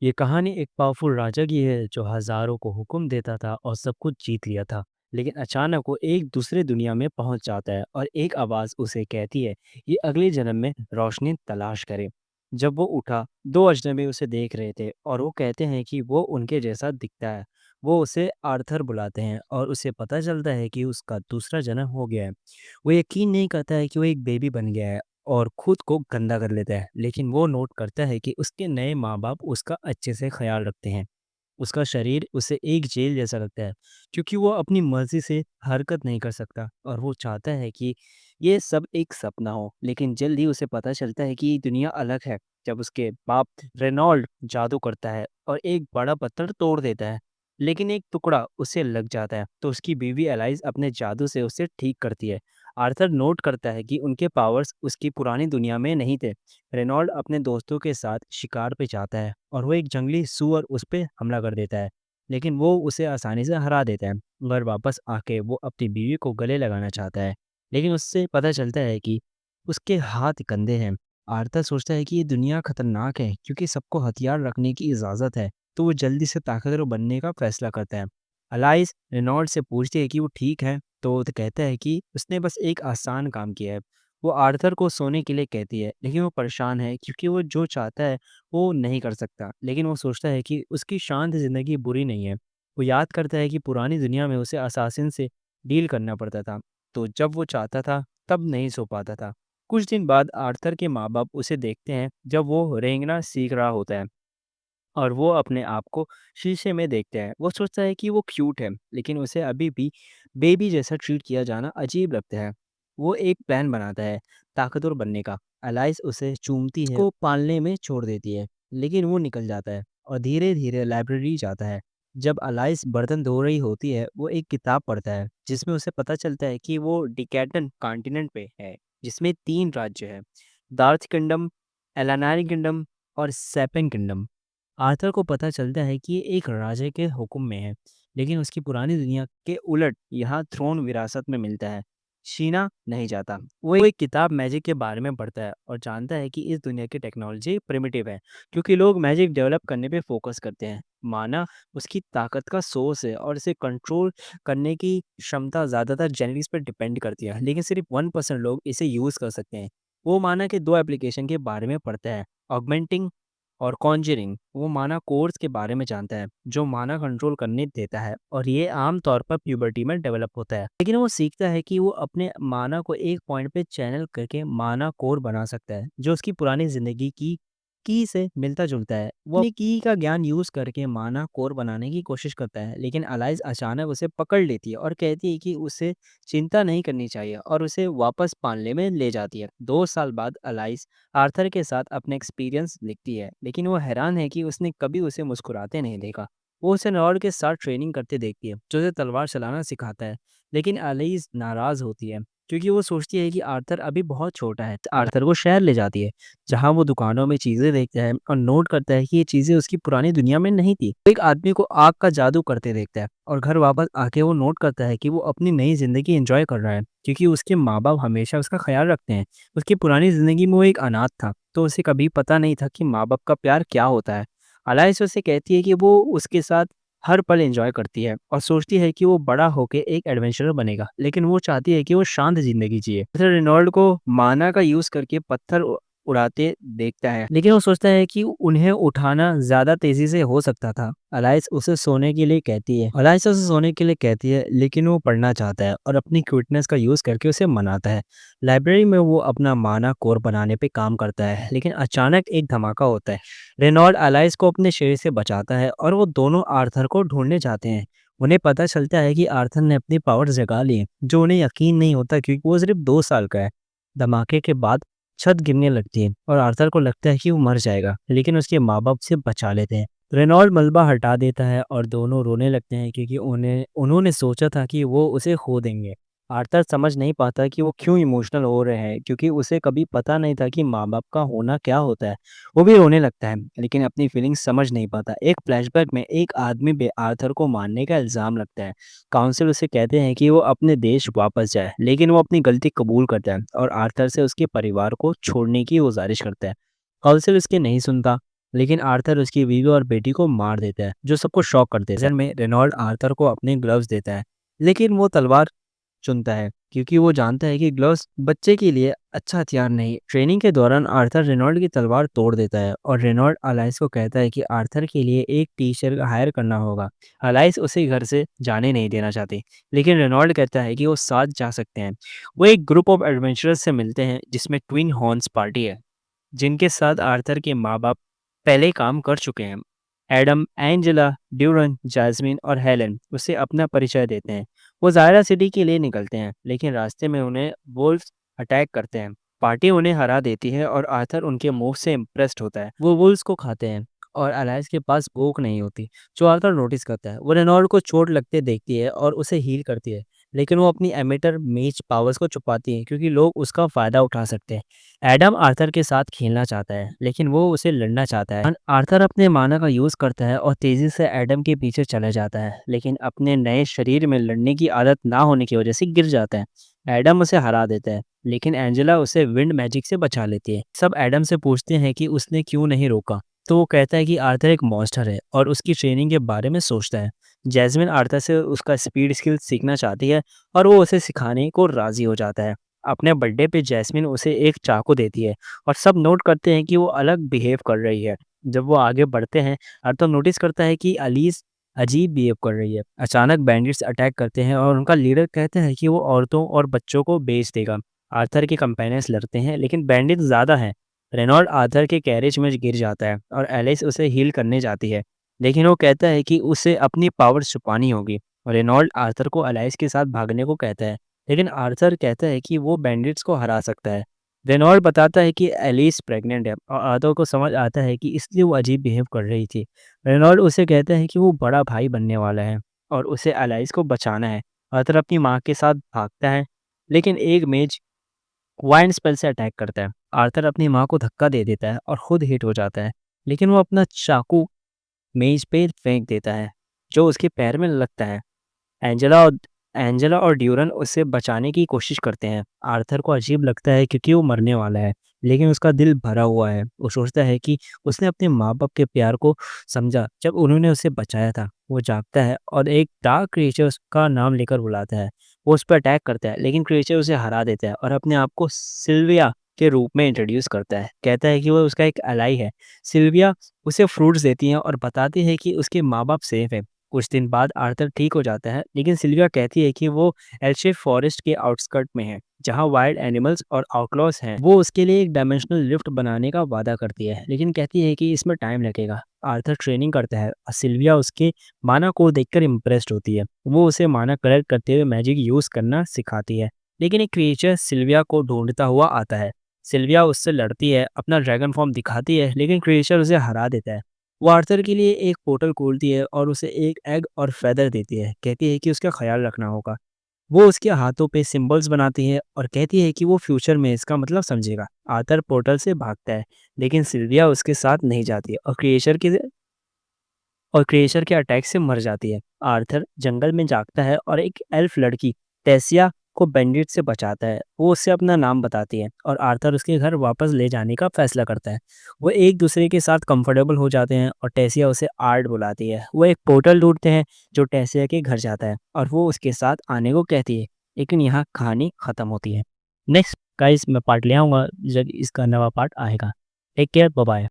ये कहानी एक पावरफुल राजा की है जो हजारों को हुक्म देता था और सब कुछ जीत लिया था। लेकिन अचानक वो एक दूसरे दुनिया में पहुंच जाता है और एक आवाज उसे कहती है ये अगले जन्म में रोशनी तलाश करे। जब वो उठा, दो अजनबी उसे देख रहे थे और वो कहते हैं कि वो उनके जैसा दिखता है। वो उसे आर्थर बुलाते हैं और उसे पता चलता है कि उसका दूसरा जन्म हो गया है। वो यकीन नहीं करता है कि वो एक बेबी बन गया है और खुद को गंदा कर लेता है, लेकिन वो नोट करता है कि उसके नए माँ-बाप उसका अच्छे से ख़्याल रखते हैं। उसका शरीर उसे एक जेल जैसा लगता है, क्योंकि वो अपनी मर्ज़ी से हरकत नहीं कर सकता और वो चाहता है कि ये सब एक सपना हो। लेकिन जल्द ही उसे पता चलता है कि ये दुनिया अलग है, जब उसके बाप रेनॉल्ड जादू करता है और एक बड़ा पत्थर तोड़ देता है। लेकिन एक टुकड़ा उसे लग जाता है, तो उसकी बीवी एलाइज़ अपने जादू से उसे ठीक करती है। आर्थर नोट करता है कि उनके पावर्स उसकी पुरानी दुनिया में नहीं थे। रेनॉल्ड अपने दोस्तों के साथ शिकार पे जाता है और वो एक जंगली सूअर उस पे हमला कर देता है, लेकिन वो उसे आसानी से हरा देता है। घर वापस आके वो अपनी बीवी को गले लगाना चाहता है, लेकिन उससे पता चलता है कि उसके हाथ गंदे हैं। आर्थर सोचता है कि ये दुनिया खतरनाक है क्योंकि सबको हथियार रखने की इजाज़त है, तो वो जल्दी से ताकतवर बनने का फैसला करता है। अलाइस रेनॉल्ड से पूछती है कि वो ठीक है, तो वो कहता है कि उसने बस एक आसान काम किया है। वो आर्थर को सोने के लिए कहती है, लेकिन वो परेशान है क्योंकि वो जो चाहता है वो नहीं कर सकता। लेकिन वो सोचता है कि उसकी शांत ज़िंदगी बुरी नहीं है। वो याद करता है कि पुरानी दुनिया में उसे असासिन से डील करना पड़ता था, तो जब वो चाहता था तब नहीं सो पाता था। कुछ दिन बाद आर्थर के माँ-बाप उसे देखते हैं जब वो रेंगना सीख रहा होता है और वो अपने आप को शीशे में देखता है। वो सोचता है कि वो क्यूट है, लेकिन उसे अभी भी बेबी जैसा ट्रीट किया जाना अजीब लगता है। वो एक प्लान बनाता है ताकतवर बनने का। एलाइस उसे चूमती है, उसको पालने में छोड़ देती है, लेकिन वो निकल जाता है और धीरे-धीरे लाइब्रेरी जाता है। जब एलाइस बर्तन धो रही होती है, वो एक किताब पढ़ता है, जिसमें उसे पता चलता है कि वो डिकेटन कॉन्टिनेंट पे है, जिसमें 3 राज्य हैं, डार्थ किंगडम, एलानारी किंगडम और सेपेन किंगडम। आर्थर को पता चलता है कि ये एक राजा के हुक्म में है, लेकिन उसकी पुरानी दुनिया के उलट यहाँ थ्रोन विरासत में मिलता है। शीना नहीं जाता। वो एक किताब मैजिक के बारे में पढ़ता है और जानता है कि इस दुनिया की टेक्नोलॉजी प्रिमिटिव है, क्योंकि लोग मैजिक डेवलप करने पे फोकस करते हैं। माना उसकी ताकत का सोर्स है और इसे कंट्रोल करने की क्षमता ज़्यादातर जेनेटिक्स पर डिपेंड करती है, लेकिन सिर्फ 1% लोग इसे यूज़ कर सकते हैं। वो माना के 2 एप्लीकेशन के बारे में पढ़ता है, ऑगमेंटिंग और कॉन्जरिंग। वो माना कोर्स के बारे में जानता है जो माना कंट्रोल करने देता है, और ये आम तौर पर प्यूबर्टी में डेवलप होता है। लेकिन वो सीखता है कि वो अपने माना को एक पॉइंट पे चैनल करके माना कोर बना सकता है जो उसकी पुरानी जिंदगी की से मिलता जुलता है। वो अपनी की का ज्ञान यूज करके माना कोर बनाने की कोशिश करता है, लेकिन अलाइज अचानक उसे पकड़ लेती है और कहती है कि उसे चिंता नहीं करनी चाहिए और उसे वापस पालने में ले जाती है। 2 साल बाद अलाइज आर्थर के साथ अपने एक्सपीरियंस लिखती है, लेकिन वो हैरान है कि उसने कभी उसे मुस्कुराते नहीं देखा। वो उसे नॉर्ड के साथ ट्रेनिंग करते देखती है, जो उसे तलवार चलाना सिखाता है, लेकिन एलिस नाराज होती है क्योंकि वो सोचती है कि आर्थर अभी बहुत छोटा है। आर्थर को शहर ले जाती है, जहाँ वो दुकानों में चीजें देखता है और नोट करता है कि ये चीजें उसकी पुरानी दुनिया में नहीं थी। वो एक आदमी को आग का जादू करते देखता है और घर वापस आके वो नोट करता है कि वो अपनी नई जिंदगी एंजॉय कर रहा है, क्योंकि उसके माँ बाप हमेशा उसका ख्याल रखते हैं। उसकी पुरानी ज़िंदगी में वो एक अनाथ था, तो उसे कभी पता नहीं था कि माँ-बाप का प्यार क्या होता है। अलाइस उसे कहती है कि वो उसके साथ हर पल एन्जॉय करती है और सोचती है कि वो बड़ा होके एक एडवेंचरर बनेगा, लेकिन वो चाहती है कि वो शांत ज़िंदगी जिए। फिर रेनॉल्ड को माना का यूज़ करके पत्थर उड़ाते देखता है, लेकिन वो सोचता है कि उन्हें उठाना ज़्यादा तेज़ी से हो सकता था। अलाइस उसे सोने के लिए कहती है, लेकिन वो पढ़ना चाहता है और अपनी क्विटनेस का यूज़ करके उसे मनाता है। लाइब्रेरी में वो अपना माना कोर बनाने पे काम करता है, लेकिन अचानक एक धमाका होता है। रेनॉल्ड अलाइस को अपने शरीर से बचाता है और वो दोनों आर्थर को ढूंढने जाते हैं। उन्हें पता चलता है कि आर्थर ने अपनी पावर जगा ली है, जो उन्हें यकीन नहीं होता क्योंकि वो सिर्फ 2 साल का है। धमाके के बाद छत गिरने लगती है और आर्थर को लगता है कि वो मर जाएगा, लेकिन उसके माँ बाप उसे बचा लेते हैं। रेनॉल्ड मलबा हटा देता है और दोनों रोने लगते हैं क्योंकि उन्हें उन्होंने सोचा था कि वो उसे खो देंगे। आर्थर समझ नहीं पाता कि वो क्यों इमोशनल हो रहे हैं, क्योंकि उसे कभी पता नहीं था कि माँ-बाप का होना क्या होता है। वो भी रोने लगता है, लेकिन अपनी फीलिंग्स समझ नहीं पाता। एक फ्लैशबैक में एक आदमी पे आर्थर को मारने का इल्ज़ाम लगता है। काउंसिल उसे कहते हैं कि वो अपने देश वापस जाए, लेकिन वो अपनी गलती कबूल करता है और आर्थर से उसके परिवार को छोड़ने की गुज़ारिश करता है। काउंसिल उसकी नहीं सुनता लेकिन आर्थर उसकी बीवी और बेटी को मार देता है, जो सबको शॉक कर देता है। में रेनॉल्ड आर्थर को अपने ग्लव्स देता है, लेकिन वो तलवार चुनता है क्योंकि वो जानता है कि ग्लव्स बच्चे के लिए अच्छा हथियार नहीं है। ट्रेनिंग के दौरान आर्थर रेनॉल्ड की तलवार तोड़ देता है और रेनॉल्ड अलाइस को कहता है कि आर्थर के लिए एक टीचर हायर करना होगा। अलाइस उसे घर से जाने नहीं देना चाहती, लेकिन रेनॉल्ड कहता है कि वो साथ जा सकते हैं। वो एक ग्रुप ऑफ एडवेंचरर्स से मिलते हैं जिसमें ट्विन हॉर्न्स पार्टी है, जिनके साथ आर्थर के माँ-बाप पहले काम कर चुके हैं। एडम, एंजेला, ड्यूरन, जैस्मिन और हेलन उसे अपना परिचय देते हैं। वो ज़ायरा सिटी के लिए निकलते हैं, लेकिन रास्ते में उन्हें वुल्व्स अटैक करते हैं। पार्टी उन्हें हरा देती है और आर्थर उनके मूव से इम्प्रेस्ड होता है। वो वुल्व्स को खाते हैं और अलाइस के पास भूख नहीं होती, जो आर्थर नोटिस करता है। वो रेनॉल्ड को चोट लगते देखती है और उसे हील करती है, लेकिन वो अपनी एमिटर मेज पावर्स को छुपाती है क्योंकि लोग उसका फ़ायदा उठा सकते हैं। एडम आर्थर के साथ खेलना चाहता है, लेकिन वो उसे लड़ना चाहता है। आर्थर अपने माना का यूज़ करता है और तेज़ी से एडम के पीछे चला जाता है, लेकिन अपने नए शरीर में लड़ने की आदत ना होने की वजह से गिर जाता है। एडम उसे हरा देता है, लेकिन एंजेला उसे विंड मैजिक से बचा लेती है। सब एडम से पूछते हैं कि उसने क्यों नहीं रोका, तो वो कहता है कि आर्थर एक मॉन्स्टर है और उसकी ट्रेनिंग के बारे में सोचता है। जैस्मिन आर्थर से उसका स्पीड स्किल सीखना चाहती है और वो उसे सिखाने को राज़ी हो जाता है। अपने बर्थडे पे जैस्मिन उसे एक चाकू देती है और सब नोट करते हैं कि वो अलग बिहेव कर रही है। जब वो आगे बढ़ते हैं, आर्थर नोटिस करता है कि अलीस अजीब बिहेव कर रही है। अचानक बैंडिट्स अटैक करते हैं और उनका लीडर कहता है कि वो औरतों और बच्चों को बेच देगा। आर्थर के कंपेनियंस लड़ते हैं, लेकिन बैंडिट्स ज़्यादा हैं। रेनॉल्ड आर्थर के कैरेज में गिर जाता है और एलिस उसे हील करने जाती है, लेकिन वो कहता है कि उसे अपनी पावर छुपानी होगी। रेनॉल्ड आर्थर को अलाइस के साथ भागने को कहता है, लेकिन आर्थर कहता है कि वो बैंडिट्स को हरा सकता है। रेनॉल्ड बताता है कि एलिस प्रेग्नेंट है और आर्थर को समझ आता है कि इसलिए वो अजीब बिहेव कर रही थी। रेनॉल्ड उसे कहता है कि वो बड़ा भाई बनने वाला है और उसे एलाइस को बचाना है। आर्थर अपनी माँ के साथ भागता है, लेकिन एक मेज वाइंड स्पेल से अटैक करता है। आर्थर अपनी माँ को धक्का दे देता है और खुद हिट हो जाता है, लेकिन वो अपना चाकू मेज पे फेंक देता है, जो उसके पैर में लगता है। एंजेला और एंजेला और ड्यूरन उसे बचाने की कोशिश करते हैं। आर्थर को अजीब लगता है क्योंकि वो मरने वाला है, लेकिन उसका दिल भरा हुआ है। वो सोचता है कि उसने अपने माँ-बाप के प्यार को समझा जब उन्होंने उसे बचाया था। वो जागता है और एक डार्क क्रिएचर उसका नाम लेकर बुलाता है। वो उस पर अटैक करता है, लेकिन क्रिएचर उसे हरा देता है और अपने आप को सिल्विया के रूप में इंट्रोड्यूस करता है। कहता है कि वो उसका एक एलाई है। सिल्विया उसे फ्रूट्स देती है और बताती है कि उसके माँ-बाप सेफ हैं। कुछ दिन बाद आर्थर ठीक हो जाता है, लेकिन सिल्विया कहती है कि वो एल्शेफ फॉरेस्ट के आउटस्कर्ट में है, जहाँ वाइल्ड एनिमल्स और आउटलॉज हैं। वो उसके लिए एक डायमेंशनल लिफ्ट बनाने का वादा करती है, लेकिन कहती है कि इसमें टाइम लगेगा। आर्थर ट्रेनिंग करता है और सिल्विया उसके माना को देखकर इम्प्रेस्ड होती है। वो उसे माना कलेक्ट करते हुए मैजिक यूज करना सिखाती है, लेकिन एक क्रिएचर सिल्विया को ढूंढता हुआ आता है। सिल्विया उससे लड़ती है, अपना ड्रैगन फॉर्म दिखाती है, लेकिन क्रिएचर उसे हरा देता है। वो आर्थर के लिए एक पोर्टल खोलती है और उसे एक एग और फेदर देती है। कहती है कि उसका ख्याल रखना होगा। वो उसके हाथों पे सिंबल्स बनाती है और कहती है कि वो फ्यूचर में इसका मतलब समझेगा। आर्थर पोर्टल से भागता है, लेकिन सिल्विया उसके साथ नहीं जाती और क्रिएचर के अटैक से मर जाती है। आर्थर जंगल में जागता है और एक एल्फ लड़की टेसिया को बैंडिट से बचाता है। वो उससे अपना नाम बताती है और आर्थर उसके घर वापस ले जाने का फैसला करता है। वो एक दूसरे के साथ कंफर्टेबल हो जाते हैं और टेसिया उसे आर्ट बुलाती है। वो एक पोर्टल ढूंढते हैं जो टेसिया के घर जाता है और वो उसके साथ आने को कहती है, लेकिन यहाँ कहानी खत्म होती है। नेक्स्ट गाइस मैं पार्ट ले आऊँगा जब इसका नवा पार्ट आएगा। Take care, bye bye.